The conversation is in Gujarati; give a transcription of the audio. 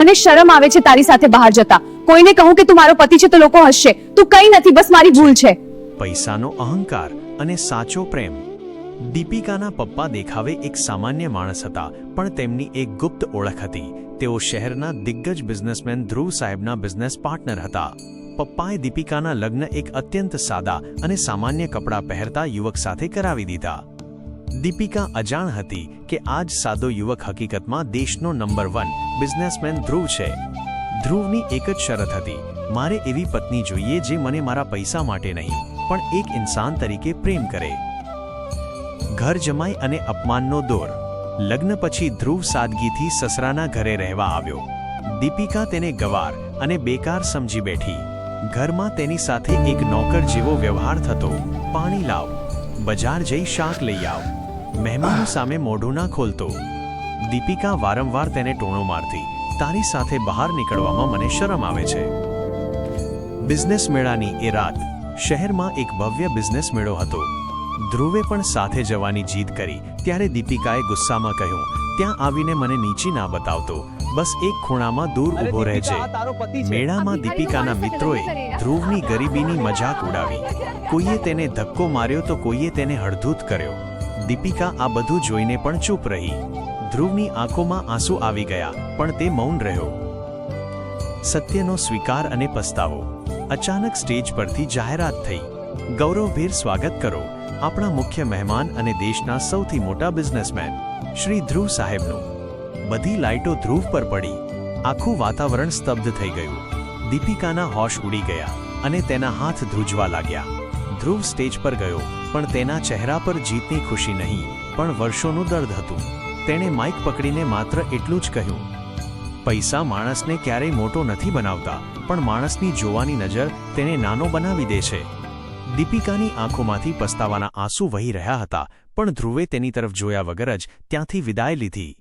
મને શરમ આવે છે તારી સાથે બહાર જતા. કોઈને કહું કે તું મારો પતિ છે તો લોકો હસશે. તું કંઈ નથી, બસ મારી ભૂલ છે. પૈસાનો અહંકાર અને સાચો પ્રેમ. દીપિકાના પપ્પા દેખાવે એક સામાન્ય માણસ હતા, પણ તેમની એક ગુપ્ત ઓળખ હતી. તેઓ શહેરના દિગ્ગજ બિઝનેસમેન ધ્રુવ સાહેબના બિઝનેસ પાર્ટનર હતા. પપ્પાએ દીપિકાના લગ્ન એક અત્યંત સાદા અને સામાન્ય કપડાં પહેરતા યુવક સાથે કરાવી દીધા. દીપિકા અજાણ હતી કે આ જ સાદો યુવક હકીકતમાં દેશનો નંબર 1 બિઝનેસમેન ધ્રુવ છે. ધ્રુવની એક જ શરત હતી, મારે એવી પત્ની જોઈએ જે મને મારા પૈસા માટે નહીં, પણ એક ઇન્સાન તરીકે પ્રેમ કરે. ઘર જમાઈ અને અપમાનનો દોર. લગ્ન પછી ધ્રુવ સાદગીથી સસરાના ઘરે રહેવા આવ્યો. દીપિકા તેને ગવાર અને બેકાર સમજી બેઠી. ઘરમાં તેની સાથે એક નોકર જેવો વ્યવહાર થતો. પાણી લાવ, બજાર જઈ શાક લઈ આવ, મહેમાનો સામે મોઢું ના ખોલતો. દીપિકા વારંવાર તેને ટોણો મારતી, તારી સાથે બહાર નીકળવામાં મને શરમ આવે છે. બિઝનેસ મેળાની એ રાત. શહેરમાં એક ભવ્ય બિઝનેસ મેળો હતો. ધ્રુવે પણ સાથે જવાની જીદ કરી. ત્યારે દીપિકાએ ગુસ્સામાં કહ્યું, ત્યાં આવીને મને નીચી ના બતાવતો, બસ એક ખૂણામાં દૂર ઊભો રહેજે. મેળામાં દીપિકાના મિત્રોએ ધ્રુવની ગરીબીની મજાક ઉડાવી. કોઈએ તેને ધક્કો માર્યો તો કોઈએ તેને હળધૂત કર્યો. દીપિકા આ બધું જોઈને પણ ચૂપ રહી. ધ્રુવની આંખોમાં આંસુ આવી ગયા, પણ તે મૌન રહ્યો. સત્યનો સ્વીકાર અને પસ્તાવો. અચાનક સ્ટેજ પરથી જાહેરાત થઈ, ગૌરવભેર સ્વાગત કરો આપણા મુખ્ય મહેમાન અને દેશના સૌથી મોટા બિઝનેસમેન શ્રી ધ્રુવ સાહેબનું. બધી લાઇટો ધ્રુવ પર પડી. આખું વાતાવરણ સ્તબ્ધ થઈ ગયું. દીપિકાના હોશ ઉડી ગયા અને તેના હાથ ધ્રુજવા લાગ્યા. ધ્રુવ સ્ટેજ પર ગયો, પણ તેના ચહેરા પર જીતની ખુશી નહીં, પણ વર્ષોનું દર્દ હતું. તેણે માઇક પકડીને માત્ર એટલું જ કહ્યું, પૈસા માણસને ક્યારેય મોટો નથી બનાવતા, પણ માણસની જોવાની નજર તેને નાનો બનાવી દે છે. દીપિકાની આંખોમાંથી પસ્તાવાના આંસુ વહી રહ્યા હતા, પણ ધ્રુવે તેની તરફ જોયા વગર જ ત્યાંથી વિદાય લીધી.